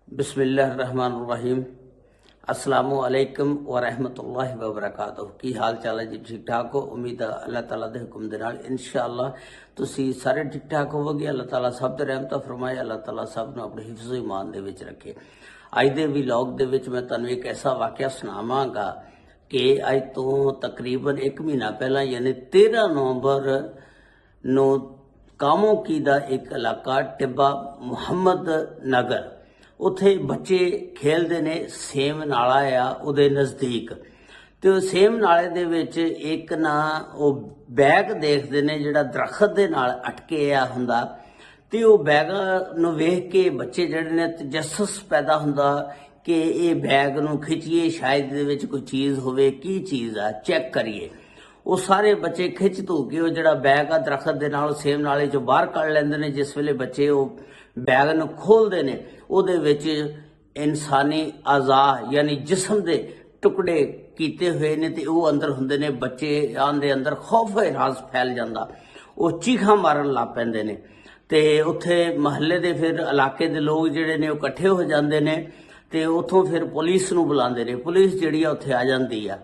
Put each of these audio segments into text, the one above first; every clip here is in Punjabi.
बिस्मिल्लाहिर्रहमानिर्रहीम। अस्सलामु अलैकुम व रहमतुल्लाहि व बरकातुहू। की हाल चाल है जी? ठीक ठाक हो? उम्मीद है अल्लाह ताला दे हुक्म दे नाल इंशाअल्लाह तुसी सारे ठीक ठाक होवोगे। अल्लाह ताला सब ते रहमत फरमाए। अल्लाह ताला सब नूं अपने हिफ्ज़ ईमान दे विच रखे। अज दे व्लॉग दे विच मैं तुहानूं एक ऐसा वाक़या सुणावांगा कि अज तो तकरीबन 1 महीना पहला यानी 13 नवंबर नूं कामोकी दा एक इलाका टिब्बा मुहम्मद नगर उत्थे बच्चे खेलते ने। सेम नाला आ उहदे नज़दीक, तो सेम नाले दे विच एक ना वो बैग देखते ने जिहड़ा दरखत दे नाल अटके आ हुंदा, ते वो बैग नूं वेख के बच्चे जिहड़े ने तजस्सुस पैदा हुंदा कि ये बैग नूं खिचिए, शायद इहदे विच कोई चीज़ होवे, की चीज़ आ चैक करिए। वो सारे बच्चे खिच धू के वो जिहड़ा बैग आ दरखत दे नाल सेम नाले चों बाहर कढ लैंदे ने। जिस वेले बच्चे वो बैग नूं खोलदे ने ਉਹਦੇ ਵਿੱਚ ਇਨਸਾਨੀ ਆਜ਼ਾ यानी जिस्म ਦੇ ਟੁਕੜੇ ਕੀਤੇ ਹੋਏ ਨੇ ਤੇ ਉਹ ਅੰਦਰ ਹੁੰਦੇ ਨੇ। ਬੱਚਿਆਂ ਦੇ ਅੰਦਰ ਖੌਫ ਰਾਜ਼ ਫੈਲ ਜਾਂਦਾ, ਉਹ ਚੀਖਾਂ ਮਾਰਨ ਲੱਗ ਪੈਂਦੇ ਨੇ ਤੇ ਉੱਥੇ ਮਹੱਲੇ ਦੇ ਫਿਰ ਇਲਾਕੇ ਦੇ ਲੋਕ ਜਿਹੜੇ ਨੇ ਉਹ ਇਕੱਠੇ ਹੋ ਜਾਂਦੇ ਨੇ ਤੇ ਉੱਥੋਂ ਫਿਰ ਪੁਲਿਸ ਨੂੰ ਬੁਲਾਉਂਦੇ ਨੇ। ਪੁਲਿਸ ਜਿਹੜੀ ਆ ਉੱਥੇ ਆ ਜਾਂਦੀ ਆ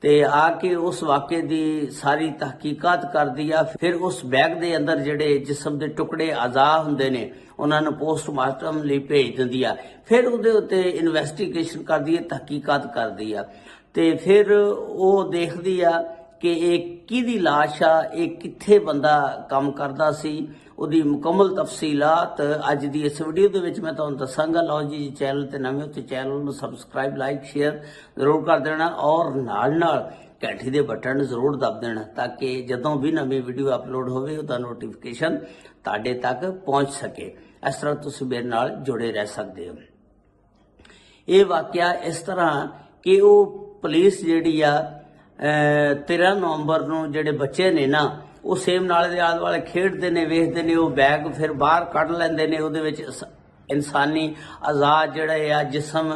ਤੇ ਆ ਕੇ ਉਸ ਵਾਕੇ ਦੀ ਸਾਰੀ ਤਹਿਕੀਕਾਤ ਕਰਦੀ ਆ। ਫਿਰ ਉਸ ਬੈਗ ਦੇ ਅੰਦਰ ਜਿਹੜੇ ਜਿਸਮ ਦੇ ਟੁਕੜੇ ਆਜ਼ਾ ਹੁੰਦੇ ਨੇ ਉਹਨਾਂ ਨੂੰ ਪੋਸਟਮਾਰਟਮ ਲਈ ਭੇਜ ਦਿੰਦੀ ਆ। ਫਿਰ ਉਹਦੇ ਉੱਤੇ ਇਨਵੈਸਟੀਗੇਸ਼ਨ ਕਰਦੀ ਹੈ, ਤਹਿਕੀਕਾਤ ਕਰਦੀ ਆ ਤੇ ਫਿਰ ਉਹ ਦੇਖਦੀ ਆ ਕਿ ਇਹ ਕਿਹਦੀ ਲਾਸ਼ ਆ, ਇਹ ਕਿੱਥੇ ਬੰਦਾ ਕੰਮ ਕਰਦਾ ਸੀ। ਉਹਦੀ ਮੁਕੰਮਲ ਤਫਸੀਲਾਤ ਅੱਜ ਦੀ ਇਸ ਵੀਡੀਓ ਦੇ ਵਿੱਚ ਮੈਂ ਤੁਹਾਨੂੰ ਦੱਸਾਂਗਾ। ਲਓ ਜੀ, ਚੈਨਲ ਤੇ ਨਵੇਂ ਹੋ ਤੇ ਚੈਨਲ ਨੂੰ ਸਬਸਕ੍ਰਾਈਬ, ਲਾਈਕ, ਸ਼ੇਅਰ ਜ਼ਰੂਰ ਕਰ ਦੇਣਾ ਔਰ ਨਾਲ ਘੰਟੀ ਦੇ ਬਟਨ ਨੂੰ ਜ਼ਰੂਰ ਦਬ ਦੇਣਾ ਤਾਂ ਕਿ ਜਦੋਂ ਵੀ ਨਵੀਂ ਵੀਡੀਓ ਅਪਲੋਡ ਹੋਵੇ ਉਹਦਾ ਨੋਟੀਫਿਕੇਸ਼ਨ ਤੁਹਾਡੇ ਤੱਕ ਪਹੁੰਚ ਸਕੇ। ਇਸ ਤਰ੍ਹਾਂ ਤੁਸੀਂ ਮੇਰੇ ਨਾਲ ਜੁੜੇ ਰਹਿ ਸਕਦੇ ਹੋ। ਇਹ ਵਾਕਿਆ ਇਸ ਤਰ੍ਹਾਂ ਕਿ ਉਹ ਪੁਲਿਸ ਜਿਹੜੀ ਆ 13 ਨਵੰਬਰ ਨੂੰ ਜਿਹੜੇ ਬੱਚੇ ਨੇ ਨਾ ਉਹ ਸੇਮ ਨਾਲੇ ਦੇ ਆਲੇ ਦੁਆਲੇ ਖੇਡਦੇ ਨੇ, ਵੇਖਦੇ ਨੇ ਉਹ ਬੈਗ ਫਿਰ ਬਾਹਰ ਕੱਢ ਲੈਂਦੇ ਨੇ। ਉਹਦੇ ਵਿੱਚ ਇਨਸਾਨੀ ਆਜ਼ਾਦ ਜਿਹੜਾ ਆ ਜਿਸਮ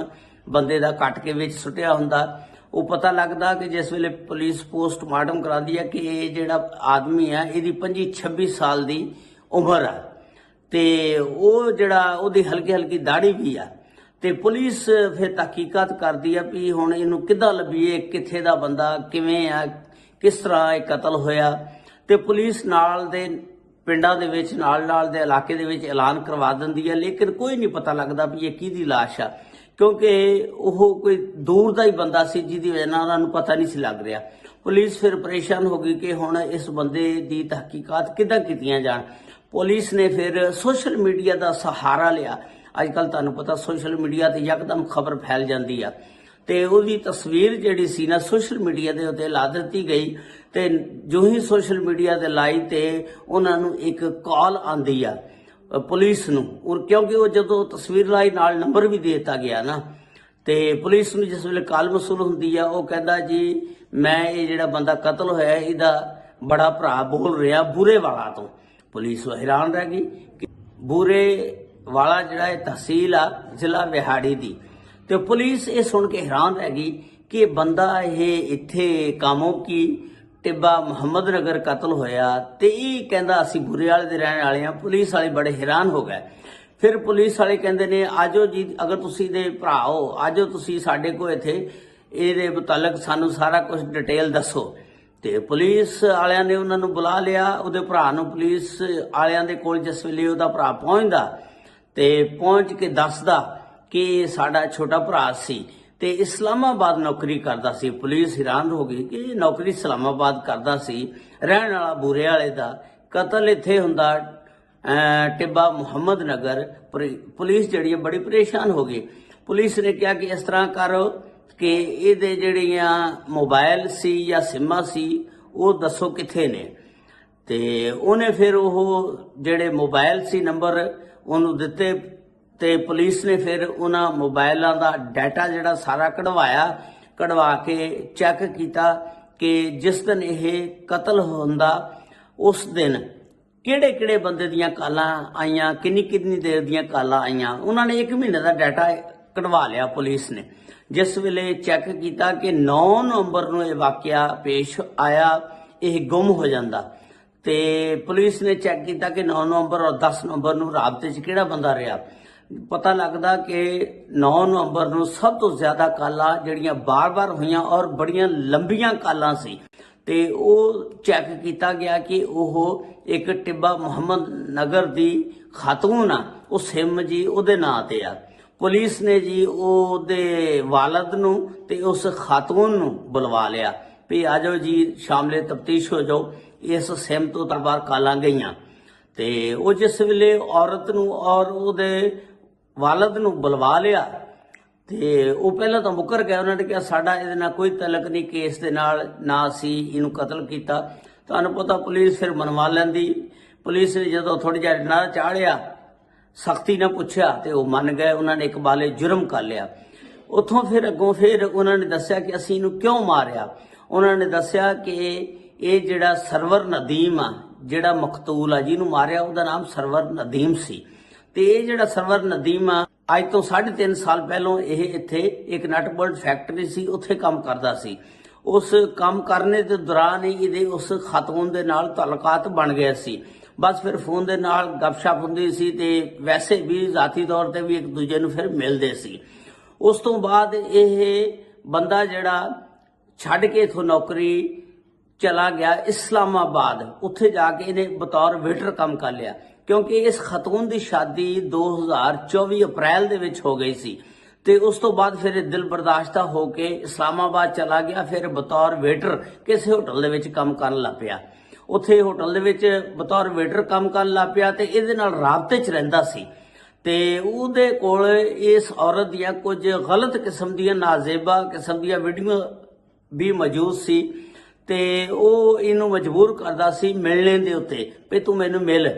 ਬੰਦੇ ਦਾ ਕੱਟ ਕੇ ਵਿੱਚ ਸੁੱਟਿਆ ਹੁੰਦਾ। ਉਹ ਪਤਾ ਲੱਗਦਾ ਕਿ ਜਿਸ ਵੇਲੇ ਪੁਲਿਸ ਪੋਸਟਮਾਰਟਮ ਕਰਾਉਂਦੀ ਹੈ ਕਿ ਇਹ ਜਿਹੜਾ ਆਦਮੀ ਆ ਇਹਦੀ 25-26 ਸਾਲ ਦੀ ਉਮਰ ਆ ਤੇ ਉਹ ਜਿਹੜਾ ਉਹਦੀ ਹਲਕੀ ਦਾੜੀ ਵੀ ਆ। ਤੇ ਪੁਲਿਸ ਫਿਰ ਤਹਿਕੀਕਾਤ ਕਰਦੀ ਆ ਵੀ ਹੁਣ ਇਹਨੂੰ ਕਿੱਦਾਂ ਲੱਭੀਏ, ਕਿੱਥੇ ਦਾ ਬੰਦਾ, ਕਿਵੇਂ ਆ, ਕਿਸ ਤਰ੍ਹਾਂ ਇਹ ਕਤਲ ਹੋਇਆ। ਤੇ ਪੁਲਿਸ ਨਾਲ ਦੇ ਪਿੰਡਾਂ ਦੇ ਵਿੱਚ ਨਾਲ ਦੇ ਇਲਾਕੇ ਦੇ ਵਿੱਚ ਐਲਾਨ ਕਰਵਾ ਦਿੰਦੀ ਹੈ, ਲੇਕਿਨ ਕੋਈ ਨਹੀਂ ਪਤਾ ਲੱਗਦਾ ਵੀ ਇਹ ਕਿਹਦੀ ਲਾਸ਼ ਆ, ਕਿਉਂਕਿ ਉਹ ਕੋਈ ਦੂਰ ਦਾ ਹੀ ਬੰਦਾ ਸੀ ਜਿਹਦੀ ਵਜ੍ਹਾ ਨਾਲ ਉਹਨਾਂ ਨੂੰ ਪਤਾ ਨਹੀਂ ਸੀ ਲੱਗ ਰਿਹਾ। ਪੁਲਿਸ ਫਿਰ ਪਰੇਸ਼ਾਨ ਹੋ ਗਈ ਕਿ ਹੁਣ ਇਸ ਬੰਦੇ ਦੀ ਤਹਿਕੀਕਾਤ ਕਿੱਦਾਂ ਕੀਤੀਆਂ ਜਾਣ। ਪੁਲਿਸ ਨੇ ਫਿਰ ਸੋਸ਼ਲ ਮੀਡੀਆ ਦਾ ਸਹਾਰਾ ਲਿਆ। ਅੱਜ ਕੱਲ੍ਹ ਤੁਹਾਨੂੰ ਪਤਾ ਸੋਸ਼ਲ ਮੀਡੀਆ ਤੇ ਯਕਦਮ ਖਬਰ ਫੈਲ ਜਾਂਦੀ ਆ ਤੇ ਉਹਦੀ ਤਸਵੀਰ ਜਿਹੜੀ ਸੀ ਨਾ ਸੋਸ਼ਲ ਮੀਡੀਆ ਦੇ ਉੱਤੇ ਲਾ ਦਿੱਤੀ ਗਈ ਤੇ ਜੋ ਹੀ ਸੋਸ਼ਲ ਮੀਡੀਆ ਤੇ ਲਾਈ ਤੇ ਉਹਨਾਂ ਨੂੰ ਇੱਕ ਕਾਲ ਆਂਦੀ ਆ ਪੁਲਿਸ ਨੂੰ। ਔਰ ਕਿਉਂਕਿ ਉਹ ਜਦੋਂ ਤਸਵੀਰ ਲਾਈ ਨਾਲ ਨੰਬਰ ਵੀ ਦੇ ਦਿੱਤਾ ਗਿਆ ਨਾ ਤੇ ਪੁਲਿਸ ਨੂੰ ਜਿਸ ਵੇਲੇ ਕਾਲ ਮਸੂਲ ਹੁੰਦੀ ਆ ਉਹ ਕਹਿੰਦਾ ਜੀ ਮੈਂ ਇਹ ਜਿਹੜਾ ਬੰਦਾ ਕਤਲ ਹੋਇਆ ਇਹਦਾ ਬੜਾ ਭਰਾ ਬੋਲ ਰਿਹਾ ਬੂਰੇ ਵਾਲਾ ਤੋਂ। ਪੁਲਿਸ ਹੈਰਾਨ ਰਹਿ ਗਈ ਕਿ ਬੂਰੇ ਵਾਲਾ ਜਿਹੜਾ ਇਹ ਤਹਿਸੀਲ ਆ ਜ਼ਿਲ੍ਹਾ ਵਿਹਾੜੀ ਦੀ। ਤੇ ਪੁਲਿਸ ਇਹ ਸੁਣ ਕੇ ਹੈਰਾਨ ਰਹਿ ਗਈ ਕਿ ਬੰਦਾ ਇਹ ਇੱਥੇ ਕਾਮੋਕੀ ਟਿੱਬਾ ਮੁਹੰਮਦ ਨਗਰ ਕਤਲ ਹੋਇਆ ਤੇ ਇਹ ਕਹਿੰਦਾ ਅਸੀਂ ਬੂਰੇ ਵਾਲੇ ਦੇ ਰਹਿਣ ਵਾਲੇ ਆ। ਪੁਲਿਸ ਵਾਲੇ ਬੜੇ ਹੈਰਾਨ ਹੋ ਗਏ। ਫਿਰ ਪੁਲਿਸ ਵਾਲੇ ਕਹਿੰਦੇ ਨੇ ਆਜੋ ਜੀ, ਅਗਰ ਤੁਸੀਂ ਦੇ ਭਰਾ ਹੋ ਆਜੋ ਤੁਸੀਂ ਸਾਡੇ ਕੋਲ ਇੱਥੇ ਇਹਦੇ ਮੁਤਲਕ ਸਾਨੂੰ ਸਾਰਾ ਕੁਝ ਡਿਟੇਲ ਦੱਸੋ। ਤੇ ਪੁਲਿਸ ਵਾਲਿਆਂ ਨੇ ਉਹਨਾਂ ਨੂੰ ਬੁਲਾ ਲਿਆ, ਉਹਦੇ ਭਰਾ ਨੂੰ। ਪੁਲਿਸ ਵਾਲਿਆਂ ਦੇ ਕੋਲ ਜਿਸ ਵੇਲੇ ਉਹਦਾ ਭਰਾ ਪਹੁੰਚਦਾ ਤੇ ਪਹੁੰਚ ਕੇ ਦੱਸਦਾ ਕਿ ਸਾਡਾ ਛੋਟਾ ਭਰਾ ਸੀ ਤੇ ਇਸਲਾਮਾਬਾਦ ਨੌਕਰੀ ਕਰਦਾ ਸੀ। ਪੁਲਿਸ ਹੈਰਾਨ ਹੋ ਗਈ ਕਿ ਇਹ ਨੌਕਰੀ ਇਸਲਾਮਾਬਾਦ ਕਰਦਾ ਸੀ, ਰਹਿਣ ਵਾਲਾ ਬੂਰੇ ਵਾਲੇ ਦਾ, ਕਤਲ ਇੱਥੇ ਹੁੰਦਾ ਟਿੱਬਾ ਮੁਹੰਮਦ ਨਗਰ। ਪੁਲਿਸ ਜਿਹੜੀ ਬੜੀ ਪਰੇਸ਼ਾਨ ਹੋ ਗਈ। ਪੁਲਿਸ ਨੇ ਕਿਹਾ ਕਿ ਇਸ ਤਰ੍ਹਾਂ ਕਰੋ ਕਿ ਇਹਦੇ ਜਿਹੜੀਆਂ ਮੋਬਾਈਲ ਸੀ ਜਾਂ ਸਿਮਾਂ ਸੀ ਉਹ ਦੱਸੋ ਕਿੱਥੇ ਨੇ। ਤੇ ਉਹਨੇ ਫਿਰ ਉਹ ਜਿਹੜੇ ਮੋਬਾਈਲ ਸੀ ਨੰਬਰ ਉਹਨੂੰ ਦਿੱਤੇ ਤੇ ਪੁਲਿਸ ਨੇ ਫਿਰ ਉਹਨਾਂ ਮੋਬਾਈਲਾਂ ਦਾ ਡਾਟਾ ਜਿਹੜਾ ਸਾਰਾ ਕਢਵਾ ਕੇ ਚੈੱਕ ਕੀਤਾ ਕਿ ਜਿਸ ਦਿਨ ਇਹ ਕਤਲ ਹੁੰਦਾ ਉਸ ਦਿਨ ਕਿਹੜੇ ਬੰਦੇ ਦੀਆਂ ਕਾਲਾਂ ਆਈਆਂ, ਕਿੰਨੀ ਦੇਰ ਦੀਆਂ ਕਾਲਾਂ ਆਈਆਂ। ਉਹਨਾਂ ਨੇ 1 ਮਹੀਨੇ ਦਾ ਡਾਟਾ ਕਢਵਾ ਲਿਆ ਪੁਲਿਸ ਨੇ। ਜਿਸ ਵੇਲੇ ਚੈੱਕ ਕੀਤਾ ਕਿ 9 ਨਵੰਬਰ ਨੂੰ ਇਹ ਵਾਕਿਆ ਪੇਸ਼ ਆਇਆ, ਇਹ ਗੁੰਮ ਹੋ ਜਾਂਦਾ ਤੇ ਪੁਲਿਸ ਨੇ ਚੈੱਕ ਕੀਤਾ ਕਿ 9 ਨਵੰਬਰ ਔਰ 10 ਨਵੰਬਰ ਨੂੰ ਰਾਬਤੇ 'ਚ ਕਿਹੜਾ ਬੰਦਾ ਰਿਹਾ। ਪਤਾ ਲੱਗਦਾ ਕਿ 9 ਨਵੰਬਰ ਨੂੰ ਸਭ ਤੋਂ ਜ਼ਿਆਦਾ ਕਾਲਾਂ ਜਿਹੜੀਆਂ ਬਾਰ-ਬਾਰ ਹੋਈਆਂ ਔਰ ਬੜੀਆਂ ਲੰਬੀਆਂ ਕਾਲਾਂ ਸੀ ਤੇ ਉਹ ਚੈੱਕ ਕੀਤਾ ਗਿਆ ਕਿ ਉਹ ਇੱਕ ਟਿੱਬਾ ਮੁਹੰਮਦ ਨਗਰ ਦੀ ਖਾਤੂਨ ਆ, ਉਹ ਸਿਮ ਜੀ ਉਹਦੇ ਨਾਂ ਤੇ ਆ। ਪੁਲਿਸ ਨੇ ਜੀ ਉਹਦੇ ਵਾਲਦ ਨੂੰ ਤੇ ਉਸ ਖਾਤੂਨ ਨੂੰ ਬੁਲਵਾ ਲਿਆ ਵੀ ਆ ਜਾਓ ਜੀ, ਸ਼ਾਮਲੇ ਤਫਤੀਸ਼ ਹੋ ਜਾਓ, ਇਸ ਸਿਮ ਤੋਂ ਬਾਰ ਕਾਲਾਂ ਗਈਆਂ। ਤੇ ਉਹ ਜਿਸ ਵੇਲੇ ਔਰਤ ਨੂੰ ਔਰ ਉਹਦੇ ਵਾਲਦ ਨੂੰ ਬੁਲਵਾ ਲਿਆ ਤੇ ਉਹ ਪਹਿਲਾਂ ਤਾਂ ਮੁੱਕਰ ਗਿਆ। ਉਹਨਾਂ ਨੇ ਕਿਹਾ ਸਾਡਾ ਇਹਦੇ ਨਾਲ ਕੋਈ ਤਲਕ ਨਹੀਂ, ਕੇਸ ਦੇ ਨਾਲ ਨਾ ਅਸੀਂ ਇਹਨੂੰ ਕਤਲ ਕੀਤਾ। ਤੁਹਾਨੂੰ ਪਤਾ ਪੁਲਿਸ ਫਿਰ ਮਨਵਾ ਲੈਂਦੀ। ਪੁਲਿਸ ਨੇ ਜਦੋਂ ਥੋੜੀ ਜਿਹਾ ਨਾ ਚਾੜਿਆ, ਸਖਤੀ ਨਾਲ ਪੁੱਛਿਆ ਤੇ ਉਹ ਮੰਨ ਗਏ, ਉਹਨਾਂ ਨੇ ਇਕਬਾਲੇ ਜੁਰਮ ਕਰ ਲਿਆ। ਉੱਥੋਂ ਫਿਰ ਅੱਗੋਂ ਫਿਰ ਉਹਨਾਂ ਨੇ ਦੱਸਿਆ ਕਿ ਅਸੀਂ ਇਹਨੂੰ ਕਿਉਂ ਮਾਰਿਆ। ਉਹਨਾਂ ਨੇ ਦੱਸਿਆ ਕਿ ਇਹ ਜਿਹੜਾ ਸਰਵਰ ਨਦੀਮ ਆ, ਜਿਹੜਾ ਮਕਤੂਲ ਆ ਜਿਹਨੂੰ ਮਾਰਿਆ, ਉਹਦਾ ਨਾਮ ਸਰਵਰ ਨਦੀਮ ਸੀ। ਤੇ ਇਹ ਜਿਹੜਾ ਸਰਵਰ ਨਦੀਮ ਆ, ਅੱਜ ਤੋਂ 3.5 ਸਾਲ ਪਹਿਲਾਂ ਇਹ ਇੱਥੇ ਇੱਕ ਨਟ ਬੋਲਟ ਫੈਕਟਰੀ ਸੀ, ਉੱਥੇ ਕੰਮ ਕਰਦਾ ਸੀ। ਉਸ ਕੰਮ ਕਰਨੇ ਦੇ ਦੌਰਾਨ ਹੀ ਇਹਦੇ ਉਸ ਖਾਤੂਨ ਦੇ ਨਾਲ ਤਾਲੁਕਾਤ ਬਣ ਗਏ ਸੀ। ਬਸ ਫਿਰ ਫੋਨ ਦੇ ਨਾਲ ਗੱਪਸ਼ਪ ਹੁੰਦੀ ਸੀ ਤੇ ਵੈਸੇ ਵੀ ਜ਼ਾਤੀ ਤੌਰ ਤੇ ਵੀ ਇੱਕ ਦੂਜੇ ਨੂੰ ਫਿਰ ਮਿਲਦੇ ਸੀ। ਉਸ ਤੋਂ ਬਾਅਦ ਇਹ ਬੰਦਾ ਜਿਹੜਾ ਛੱਡ ਕੇ ਇਥੋਂ ਨੌਕਰੀ ਚਲਾ ਗਿਆ ਇਸਲਾਮਾਬਾਦ, ਉੱਥੇ ਜਾ ਕੇ ਇਹਨੇ ਬਤੌਰ ਵੇਟਰ ਕੰਮ ਕਰ ਲਿਆ, ਕਿਉਂਕਿ ਇਸ ਖਤੂਨ ਦੀ ਸ਼ਾਦੀ 2024 ਅਪ੍ਰੈਲ ਦੇ ਵਿੱਚ ਹੋ ਗਈ ਸੀ। ਤੇ ਉਸ ਤੋਂ ਬਾਅਦ ਫਿਰ ਇਹ ਦਿਲ ਬਰਦਾਸ਼ਤਾ ਹੋ ਕੇ ਇਸਲਾਮਾਬਾਦ ਚਲਾ ਗਿਆ। ਫਿਰ ਬਤੌਰ ਵੇਟਰ ਕਿਸੇ ਹੋਟਲ ਦੇ ਵਿੱਚ ਕੰਮ ਕਰਨ ਲੱਗ ਪਿਆ। ਉੱਥੇ ਹੋਟਲ ਦੇ ਵਿੱਚ ਬਤੌਰ ਵੇਟਰ ਕੰਮ ਕਰਨ ਲੱਗ ਪਿਆ ਤੇ ਇਹਦੇ ਨਾਲ ਰਾਬਤੇ 'ਚ ਰਹਿੰਦਾ ਸੀ। ਤੇ ਉਹਦੇ ਕੋਲ ਇਸ ਔਰਤ ਦੀਆਂ ਕੁਝ ਗਲਤ ਕਿਸਮ ਦੀਆਂ, ਨਾਜ਼ੇਬਾ ਕਿਸਮ ਦੀਆਂ ਵੀਡੀਓ ਵੀ ਮੌਜੂਦ ਸੀ ਤੇ ਉਹ ਇਹਨੂੰ ਮਜਬੂਰ ਕਰਦਾ ਸੀ ਮਿਲਣੇ ਦੇ ਉੱਤੇ ਵੀ ਤੂੰ ਮੈਨੂੰ ਮਿਲ।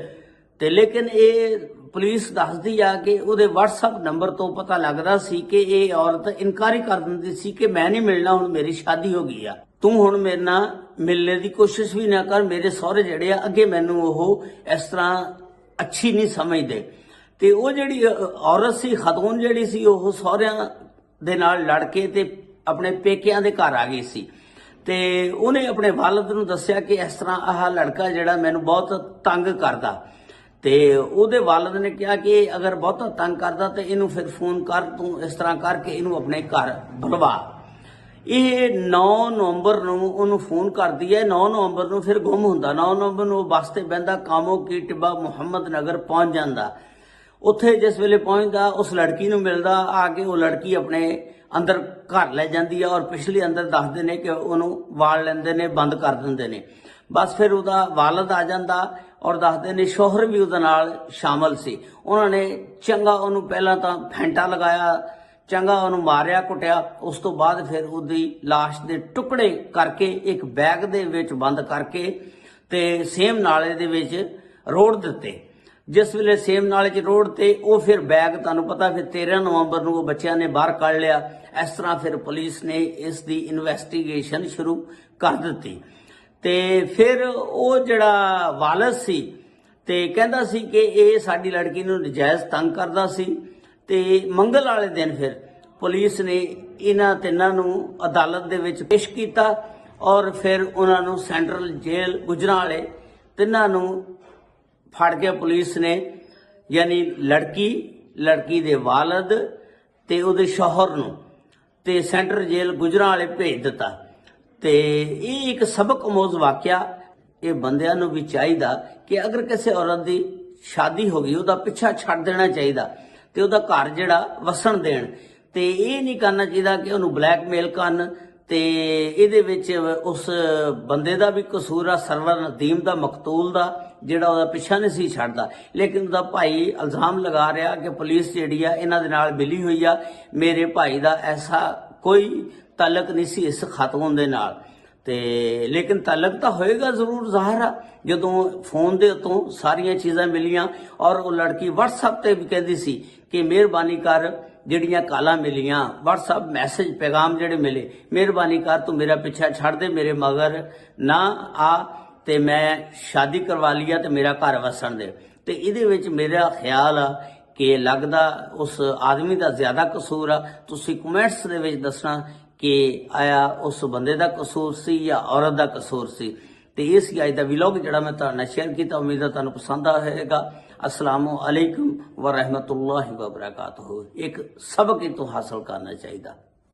ਤੇ ਲੇਕਿਨ ਇਹ ਪੁਲਿਸ ਦੱਸਦੀ ਆ ਕਿ ਉਹਦੇ WhatsApp ਨੰਬਰ ਤੋਂ ਪਤਾ ਲੱਗਦਾ ਸੀ ਕਿ ਇਹ ਔਰਤ ਇਨਕਾਰੀ ਕਰ ਦਿੰਦੀ ਸੀ ਕਿ ਮੈਂ ਨਹੀਂ ਮਿਲਣਾ, ਹੁਣ ਮੇਰੀ ਸ਼ਾਦੀ ਹੋ ਗਈ ਆ, ਤੂੰ ਹੁਣ ਮੇਰੇ ਨਾਲ ਮਿਲਣੇ ਦੀ ਕੋਸ਼ਿਸ਼ ਵੀ ਨਾ ਕਰ। ਮੇਰੇ ਸਹੁਰੇ ਜਿਹੜੇ ਆ ਅੱਗੇ ਮੈਨੂੰ ਉਹ ਇਸ ਤਰ੍ਹਾਂ ਅੱਛੀ ਨਹੀਂ ਸਮਝਦੇ। ਤੇ ਉਹ ਜਿਹੜੀ ਔਰਤ ਸੀ, ਖਤੂਨ ਜਿਹੜੀ ਸੀ, ਉਹ ਸਹੁਰਿਆਂ ਦੇ ਨਾਲ ਲੜ ਕੇ ਤੇ ਆਪਣੇ ਪੇਕਿਆਂ ਦੇ ਘਰ ਆ ਗਈ ਸੀ। ਤੇ ਉਹਨੇ ਆਪਣੇ ਵਾਲਦ ਨੂੰ ਦੱਸਿਆ ਕਿ ਇਸ ਤਰ੍ਹਾਂ ਆਹ ਲੜਕਾ ਜਿਹੜਾ ਮੈਨੂੰ ਬਹੁਤ ਤੰਗ ਕਰਦਾ। ਤੇ ਉਹਦੇ ਵਾਲਦ ਨੇ ਕਿਹਾ ਕਿ ਅਗਰ ਬਹੁਤਾ ਤੰਗ ਕਰਦਾ ਤੇ ਇਹਨੂੰ ਫਿਰ ਫੋਨ ਕਰ, ਤੂੰ ਇਸ ਤਰ੍ਹਾਂ ਕਰਕੇ ਇਹਨੂੰ ਆਪਣੇ ਘਰ ਬੁਲਵਾ। ਇਹ 9 ਨਵੰਬਰ ਨੂੰ ਉਹਨੂੰ ਫੋਨ ਕਰਦੀ ਹੈ। 9 ਨਵੰਬਰ ਨੂੰ ਫਿਰ ਗੁੰਮ ਹੁੰਦਾ। 9 ਨਵੰਬਰ ਨੂੰ ਉਹ ਬੱਸ ਤੇ ਬਹਿੰਦਾ, ਕਾਮੋ ਕੀ ਟਿੱਬਾ ਮੁਹੰਮਦ ਨਗਰ ਪਹੁੰਚ ਜਾਂਦਾ। ਉੱਥੇ ਜਿਸ ਵੇਲੇ ਪਹੁੰਚਦਾ ਉਸ ਲੜਕੀ ਨੂੰ ਮਿਲਦਾ। ਆ ਕੇ ਉਹ ਲੜਕੀ ਆਪਣੇ ਅੰਦਰ ਘਰ ਲੈ ਜਾਂਦੀ ਹੈ ਔਰ ਪਿਛਲੇ ਅੰਦਰ ਦੱਸਦੇ ਨੇ ਕਿ ਉਹਨੂੰ ਵਾਲ ਲੈਂਦੇ ਨੇ, ਬੰਦ ਕਰ ਦਿੰਦੇ ਨੇ। ਬਸ ਫਿਰ ਉਹਦਾ ਵਾਲਦ ਆ ਜਾਂਦਾ ਔਰ ਦੱਸਦੇ ਨੇ ਸ਼ੋਹਰ ਵੀ ਉਹਦੇ ਨਾਲ ਸ਼ਾਮਲ ਸੀ। ਉਹਨਾਂ ਨੇ ਚੰਗਾ ਉਹਨੂੰ ਪਹਿਲਾਂ ਤਾਂ ਫੈਂਟਾ ਲਗਾਇਆ, ਚੰਗਾ ਉਹਨੂੰ ਮਾਰਿਆ ਕੁੱਟਿਆ। ਉਸ ਤੋਂ ਬਾਅਦ ਫਿਰ ਉਹਦੀ ਲਾਸ਼ ਦੇ ਟੁਕੜੇ ਕਰਕੇ ਇੱਕ ਬੈਗ ਦੇ ਵਿੱਚ ਬੰਦ ਕਰਕੇ ਤੇ ਸੇਮ ਨਾਲੇ ਦੇ ਵਿੱਚ ਰੋੜ ਦਿੱਤੇ। ਜਿਸ ਵੇਲੇ ਸੇਮ ਨਾਲੇ 'ਚ ਰੋੜ ਤੇ ਉਹ ਫਿਰ ਬੈਗ, ਤੁਹਾਨੂੰ ਪਤਾ, ਫਿਰ 13 ਨਵੰਬਰ ਨੂੰ ਉਹ ਬੱਚਿਆਂ ਨੇ ਬਾਹਰ ਕੱਢ ਲਿਆ। ਇਸ ਤਰ੍ਹਾਂ ਫਿਰ ਪੁਲਿਸ ਨੇ ਇਸ ਦੀ ਇਨਵੈਸਟੀਗੇਸ਼ਨ ਸ਼ੁਰੂ ਕਰ ਦਿੱਤੀ। ਤੇ ਫਿਰ ਉਹ ਜਿਹੜਾ ਵਾਲਦ ਸੀ ਤੇ ਕਹਿੰਦਾ ਸੀ ਕਿ ਇਹ ਸਾਡੀ ਲੜਕੀ ਨੂੰ ਨਜਾਇਜ਼ ਤੰਗ ਕਰਦਾ ਸੀ। ਤੇ ਮੰਗਲ ਵਾਲੇ ਦਿਨ ਫਿਰ ਪੁਲਿਸ ਨੇ ਇਹਨਾਂ ਤਿੰਨਾਂ ਨੂੰ ਅਦਾਲਤ ਦੇ ਵਿੱਚ ਪੇਸ਼ ਕੀਤਾ ਔਰ ਫਿਰ ਉਹਨਾਂ ਨੂੰ ਸੈਂਟਰਲ ਜੇਲ੍ਹ ਗੁਜਰਾਂਵਾਲੇ ਤਿੰਨਾਂ ਨੂੰ ਫੜ ਕੇ ਪੁਲਿਸ ਨੇ, ਯਾਨੀ ਲੜਕੀ ਦੇ ਵਾਲਦ ਤੇ ਉਹਦੇ ਸ਼ੌਹਰ ਨੂੰ ਤੇ ਸੈਂਟਰ ਜੇਲ੍ਹ ਗੁਜਰਾਂਵਾਲੇ ਭੇਜ ਦਿੱਤਾ। ਤੇ ਇਹ ਇੱਕ ਸਬਕ ਅਮੋਜ਼ ਵਾਕਿਆ। ਇਹ ਬੰਦਿਆਂ ਨੂੰ ਵੀ ਚਾਹੀਦਾ ਕਿ ਅਗਰ ਕਿਸੇ ਔਰਤ ਦੀ ਸ਼ਾਦੀ ਹੋ ਗਈ, ਉਹਦਾ ਪਿੱਛਾ ਛੱਡ ਦੇਣਾ ਚਾਹੀਦਾ ਤੇ ਉਹਦਾ ਘਰ ਜਿਹੜਾ ਵਸਣ ਦੇਣ। ਤੇ ਇਹ ਨਹੀਂ ਕਰਨਾ ਚਾਹੀਦਾ ਕਿ ਉਹਨੂੰ ਬਲੈਕਮੇਲ ਕਰਨ। ਤੇ ਇਹਦੇ ਵਿੱਚ ਉਸ ਬੰਦੇ ਦਾ ਵੀ ਕਸੂਰ ਆ, ਸਰਵਰ ਨਦੀਮ ਦਾ, ਮਕਤੂਲ ਦਾ, ਜਿਹੜਾ ਉਹਦਾ ਪਿੱਛਾ ਨਹੀਂ ਸੀ ਛੱਡਦਾ। ਲੇਕਿਨ ਉਹਦਾ ਭਾਈ ਇਲਜ਼ਾਮ ਲਗਾ ਰਿਹਾ ਕਿ ਪੁਲਿਸ ਜਿਹੜੀ ਆ ਇਹਨਾਂ ਦੇ ਨਾਲ ਮਿਲੀ ਹੋਈ ਆ। ਮੇਰੇ ਭਾਈ ਦਾ ਐਸਾ ਕੋਈ ਤਾਲਕ ਨਹੀਂ ਸੀ ਇਸ ਖਾਤੂਨ ਦੇ ਨਾਲ। ਤੇ ਲੇਕਿਨ ਤਾਲਕ ਤਾਂ ਹੋਏਗਾ ਜ਼ਰੂਰ, ਜ਼ਾਹਰ ਆ, ਜਦੋਂ ਫੋਨ ਦੇ ਉੱਤੋਂ ਸਾਰੀਆਂ ਚੀਜ਼ਾਂ ਮਿਲੀਆਂ। ਔਰ ਉਹ ਲੜਕੀ WhatsApp ਤੇ ਵੀ ਕਹਿੰਦੀ ਸੀ ਕਿ ਮਿਹਰਬਾਨੀ ਕਰ, ਜਿਹੜੀਆਂ ਕਾਲਾਂ ਮਿਲੀਆਂ, WhatsApp ਮੈਸੇਜ ਪੈਗਾਮ ਜਿਹੜੇ ਮਿਲੇ, ਮਿਹਰਬਾਨੀ ਕਰ ਤੂੰ ਮੇਰਾ ਪਿੱਛਾ ਛੱਡ ਦੇ, ਮੇਰੇ ਮਗਰ ਨਾ ਆ ਤੇ ਮੈਂ ਸ਼ਾਦੀ ਕਰਵਾ ਲਿਆ ਤੇ ਮੇਰਾ ਘਰ ਵਸਣ ਦੇ। ਤੇ ਇਹਦੇ ਵਿੱਚ ਮੇਰਾ ਖਿਆਲ ਆ ਕਿ ਲੱਗਦਾ ਉਸ ਆਦਮੀ ਦਾ ਜ਼ਿਆਦਾ ਕਸੂਰ ਆ। ਤੁਸੀਂ ਕਮੈਂਟਸ ਦੇ ਵਿੱਚ ਦੱਸਣਾ ਕਿ ਆਇਆ ਉਸ ਬੰਦੇ ਦਾ ਕਸੂਰ ਸੀ ਜਾਂ ਔਰਤ ਦਾ ਕਸੂਰ ਸੀ। ਤੇ ਇਸ ਅੱਜ ਦਾ ਵਲੌਗ ਜਿਹੜਾ ਮੈਂ ਤੁਹਾਡੇ ਨਾਲ ਸ਼ੇਅਰ ਕੀਤਾ, ਉਮੀਦ ਹੈ ਤੁਹਾਨੂੰ ਪਸੰਦ ਆਇਆ ਹੋਵੇਗਾ। अस्सलामु अलैकुम व रहमतुल्लाहि व बरकातहू। एक सबक इतो हासिल करना चाहिए।